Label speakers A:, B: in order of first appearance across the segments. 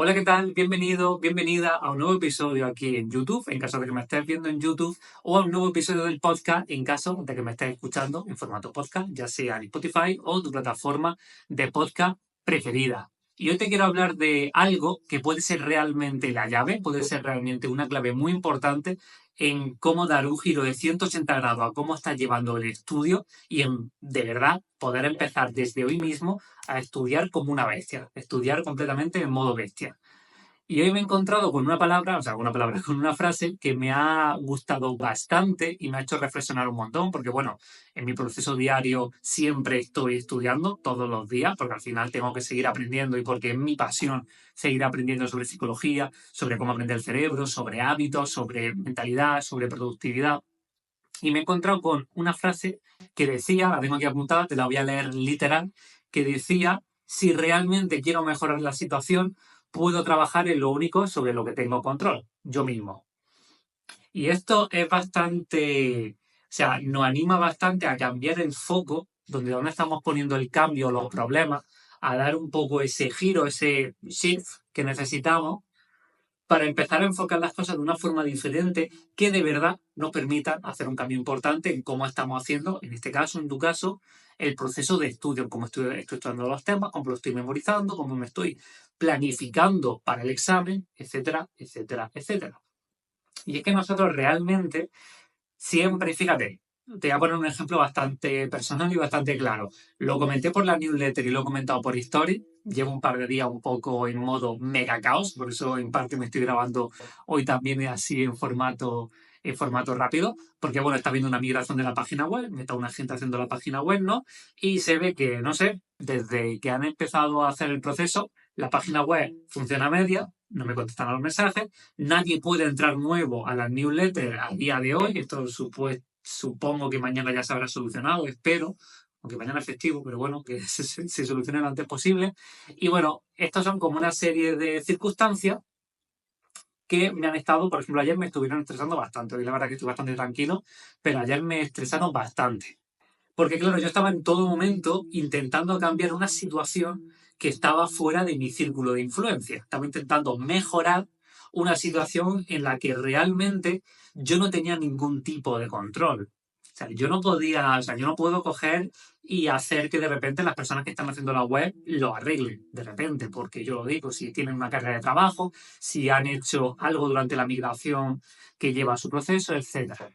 A: Hola, ¿qué tal? Bienvenido, bienvenida a un nuevo episodio aquí en YouTube, en caso de que me estés viendo en YouTube, o a un nuevo episodio del podcast, en caso de que me estés escuchando en formato podcast, ya sea en Spotify o tu plataforma de podcast preferida. Y hoy te quiero hablar de algo que puede ser realmente la llave, puede ser realmente una clave muy importante en cómo dar un giro de 180 grados a cómo estás llevando el estudio y en, de verdad, poder empezar desde hoy mismo a estudiar como una bestia, estudiar completamente en modo bestia. Y hoy me he encontrado con una palabra, o sea, con una palabra, con una frase que me ha gustado bastante y me ha hecho reflexionar un montón, porque bueno, en mi proceso diario siempre estoy estudiando todos los días, porque al final tengo que seguir aprendiendo y porque es mi pasión seguir aprendiendo sobre psicología, sobre cómo aprender el cerebro, sobre hábitos, sobre mentalidad, sobre productividad. Y me he encontrado con una frase que decía, la tengo aquí apuntada, te la voy a leer literal, que decía, si realmente quiero mejorar la situación, puedo trabajar en lo único sobre lo que tengo control, yo mismo. Y esto es bastante, o sea, nos anima bastante a cambiar el foco, donde estamos poniendo el cambio, los problemas, a dar un poco ese giro, ese shift que necesitamos para empezar a enfocar las cosas de una forma diferente que de verdad nos permita hacer un cambio importante en cómo estamos haciendo, en este caso, en tu caso, el proceso de estudio, cómo estoy estudiando los temas, cómo lo estoy memorizando, cómo me estoy planificando para el examen, etcétera, etcétera, etcétera. Y es que nosotros realmente siempre, fíjate, te voy a poner un ejemplo bastante personal y bastante claro. Lo comenté por la newsletter y lo he comentado por Story. Llevo un par de días un poco en modo mega caos, por eso en parte me estoy grabando hoy también así en formato rápido, porque bueno, está habiendo una migración de la página web, está una gente haciendo la página web, ¿no? Y se ve que, no sé, desde que han empezado a hacer el proceso, la página web funciona a media, no me contestan a los mensajes, nadie puede entrar nuevo a las newsletters a día de hoy. Esto supongo que mañana ya se habrá solucionado, espero, aunque mañana es festivo, pero bueno, que se solucione lo antes posible. Y bueno, estos son como una serie de circunstancias que me han estado, por ejemplo, ayer me estuvieron estresando bastante. Hoy la verdad que estoy bastante tranquilo, pero ayer me estresaron bastante. Porque claro, yo estaba en todo momento intentando cambiar una situación que estaba fuera de mi círculo de influencia. Estaba intentando mejorar una situación en la que realmente yo no tenía ningún tipo de control. O sea, yo no podía, o sea, yo no puedo coger y hacer que de repente las personas que están haciendo la web lo arreglen de repente, porque yo lo digo, si tienen una carga de trabajo, si han hecho algo durante la migración que lleva a su proceso, etcétera.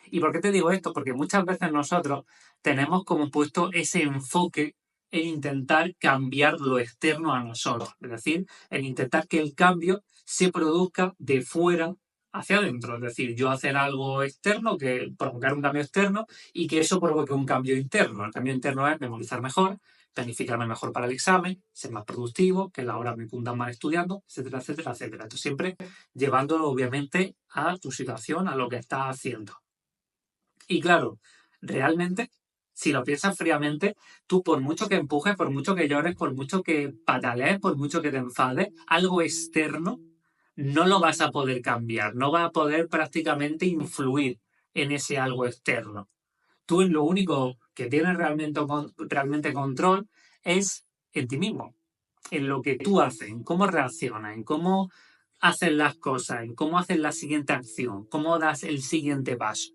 A: ¿Y por qué te digo esto? Porque muchas veces nosotros tenemos como puesto ese enfoque en intentar cambiar lo externo a nosotros, es decir, en intentar que el cambio se produzca de fuera hacia adentro, es decir, yo hacer algo externo, que provocar un cambio externo y que eso provoque un cambio interno. El cambio interno es memorizar mejor, planificarme mejor para el examen, ser más productivo, que las horas me cundan más estudiando, etcétera, etcétera, etcétera. Esto siempre llevándolo obviamente a tu situación, a lo que estás haciendo. Y claro, realmente, si lo piensas fríamente, tú por mucho que empujes, por mucho que llores, por mucho que patalees, por mucho que te enfades, algo externo no lo vas a poder cambiar, no vas a poder prácticamente influir en ese algo externo. Tú en lo único que tienes realmente control es en ti mismo, en lo que tú haces, en cómo reaccionas, en cómo haces las cosas, en cómo haces la siguiente acción, cómo das el siguiente paso.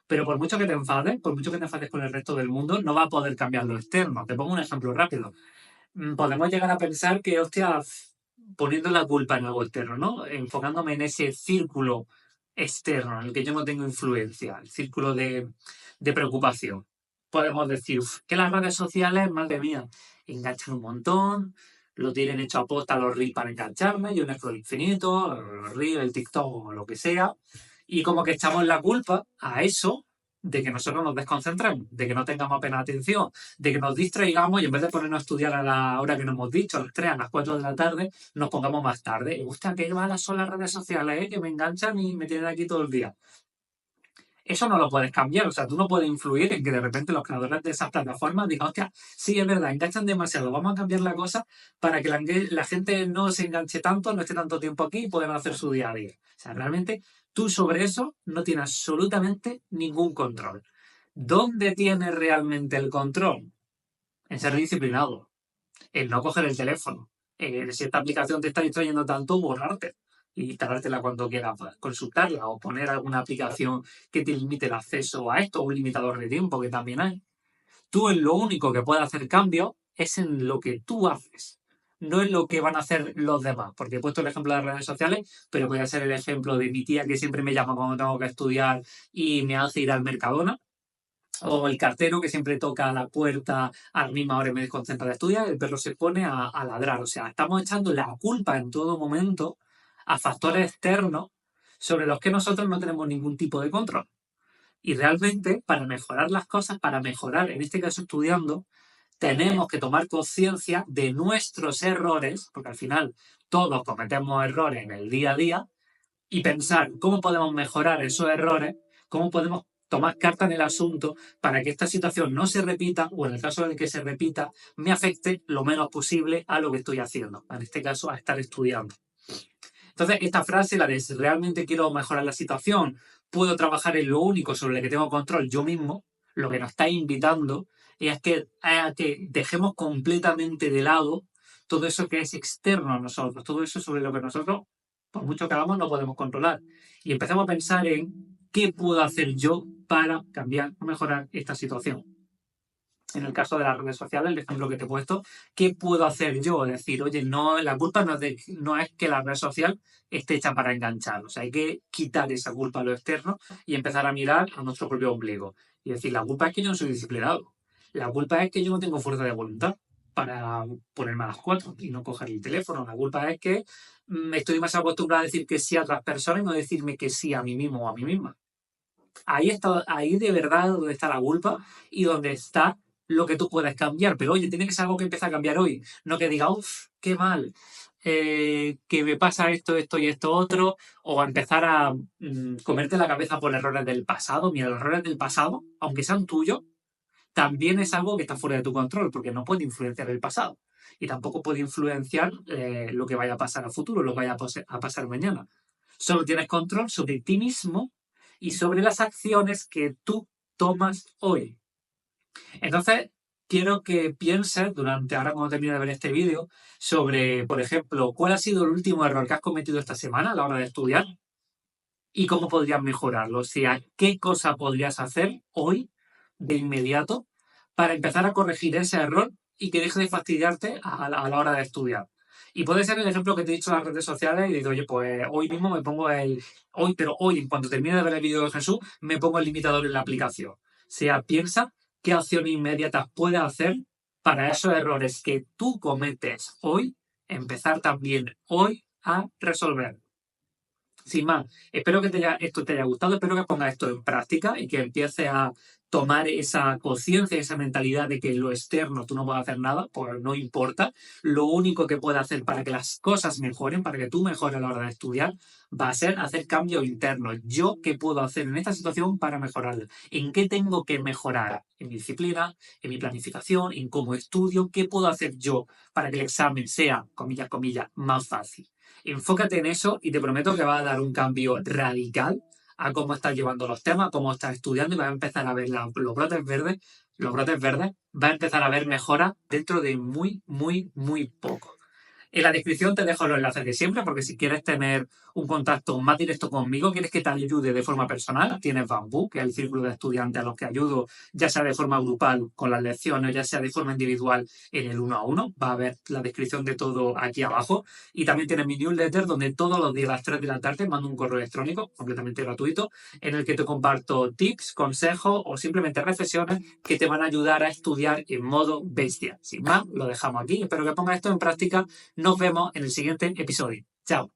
A: Pero por mucho que te enfades, por mucho que te enfades con el resto del mundo, no va a poder cambiar lo externo. Te pongo un ejemplo rápido. Podemos llegar a pensar que, hostia, poniendo la culpa en algo externo, ¿no? Enfocándome en ese círculo externo en el que yo no tengo influencia, el círculo de preocupación. Podemos decir, que las redes sociales, madre mía, enganchan un montón, lo tienen hecho a posta los reels para engancharme, yo en el infinito, los reels, el TikTok o lo que sea, y como que echamos la culpa a eso de que nosotros nos desconcentremos, de que no tengamos apenas atención, de que nos distraigamos y en vez de ponernos a estudiar a la hora que nos hemos dicho, a las 3, a las 4 de la tarde, nos pongamos más tarde. Y gusta que malas son las redes sociales, que me enganchan y me tienen aquí todo el día. Eso no lo puedes cambiar, o sea, tú no puedes influir en que de repente los creadores de esas plataformas digan, hostia, sí, es verdad, enganchan demasiado, vamos a cambiar la cosa para que la gente no se enganche tanto, no esté tanto tiempo aquí y puedan hacer su día a día. O sea, realmente tú sobre eso no tienes absolutamente ningún control. ¿Dónde tienes realmente el control? En ser disciplinado, en no coger el teléfono, si esta aplicación te está distrayendo tanto, borrarte y instalártela cuando quieras consultarla o poner alguna aplicación que te limite el acceso a esto o un limitador de tiempo que también hay. Tú en lo único que puedes hacer cambio es en lo que tú haces, no en lo que van a hacer los demás. Porque he puesto el ejemplo de las redes sociales, pero voy a ser el ejemplo de mi tía que siempre me llama cuando tengo que estudiar y me hace ir al Mercadona. O el cartero que siempre toca a la puerta a la misma hora y me desconcentra de estudiar, el perro se pone a ladrar. O sea, estamos echando la culpa en todo momento a factores externos sobre los que nosotros no tenemos ningún tipo de control. Y realmente, para mejorar las cosas, para mejorar, en este caso estudiando, tenemos que tomar conciencia de nuestros errores, porque al final todos cometemos errores en el día a día, y pensar cómo podemos mejorar esos errores, cómo podemos tomar carta en el asunto para que esta situación no se repita o en el caso de que se repita, me afecte lo menos posible a lo que estoy haciendo, en este caso a estar estudiando. Entonces, esta frase, la de si realmente quiero mejorar la situación, puedo trabajar en lo único sobre lo que tengo control yo mismo, lo que nos está invitando es a que dejemos completamente de lado todo eso que es externo a nosotros, todo eso sobre lo que nosotros, por mucho que hagamos, no podemos controlar. Y empecemos a pensar en qué puedo hacer yo para cambiar o mejorar esta situación. En el caso de las redes sociales, el ejemplo que te he puesto, ¿qué puedo hacer yo? Es decir, oye, no, la culpa no es que la red social esté hecha para enganchar. O sea, hay que quitar esa culpa a lo externo y empezar a mirar a nuestro propio ombligo. Y decir, la culpa es que yo no soy disciplinado. La culpa es que yo no tengo fuerza de voluntad para ponerme a las 4 y no coger el teléfono. La culpa es que estoy más acostumbrado a decir que sí a otras personas y no decirme que sí a mí mismo o a mí misma. Ahí de verdad donde está la culpa y donde está lo que tú puedes cambiar. Pero oye, tiene que ser algo que empiece a cambiar hoy. No que diga, uff, qué mal, que me pasa esto, esto y esto otro. O a empezar a comerte la cabeza por errores del pasado. Mira, los errores del pasado, aunque sean tuyos, también es algo que está fuera de tu control, porque no puede influenciar el pasado. Y tampoco puede influenciar lo que vaya a pasar a futuro, lo que vaya a pasar mañana. Solo tienes control sobre ti mismo y sobre las acciones que tú tomas hoy. Entonces, quiero que pienses durante, ahora cuando termine de ver este vídeo, sobre, por ejemplo, cuál ha sido el último error que has cometido esta semana a la hora de estudiar y cómo podrías mejorarlo. O sea, qué cosa podrías hacer hoy de inmediato para empezar a corregir ese error y que deje de fastidiarte a la hora de estudiar. Y puede ser el ejemplo que te he dicho en las redes sociales y digo, oye, pues hoy mismo me pongo hoy, en cuanto termine de ver el vídeo de Jesús, me pongo el limitador en la aplicación. O sea, piensa qué acciones inmediatas puedes hacer para esos errores que tú cometes hoy, empezar también hoy a resolver. Sin más, espero que esto te haya gustado, espero que pongas esto en práctica y que empieces a tomar esa conciencia, esa mentalidad de que lo externo tú no puedes hacer nada, pues no importa. Lo único que puedes hacer para que las cosas mejoren, para que tú mejores a la hora de estudiar, va a ser hacer cambios internos. ¿Yo qué puedo hacer en esta situación para mejorarla? ¿En qué tengo que mejorar? ¿En mi disciplina? ¿En mi planificación? ¿En cómo estudio? ¿Qué puedo hacer yo para que el examen sea, comillas, comillas, más fácil? Enfócate en eso y te prometo que va a dar un cambio radical a cómo estás llevando los temas, cómo estás estudiando y vas a empezar a ver los brotes verdes, vas a empezar a ver mejoras dentro de muy, muy, muy poco. En la descripción te dejo los enlaces de siempre, porque si quieres tener un contacto más directo conmigo, quieres que te ayude de forma personal, tienes Bambú, que es el círculo de estudiantes a los que ayudo, ya sea de forma grupal con las lecciones, ya sea de forma individual en el 1-a-1. Va a ver la descripción de todo aquí abajo. Y también tienes mi newsletter, donde todos los días a las 3 de la tarde mando un correo electrónico completamente gratuito, en el que te comparto tips, consejos o simplemente reflexiones que te van a ayudar a estudiar en modo bestia. Sin más, lo dejamos aquí. Espero que pongas esto en práctica. Nos vemos en el siguiente episodio. Chao.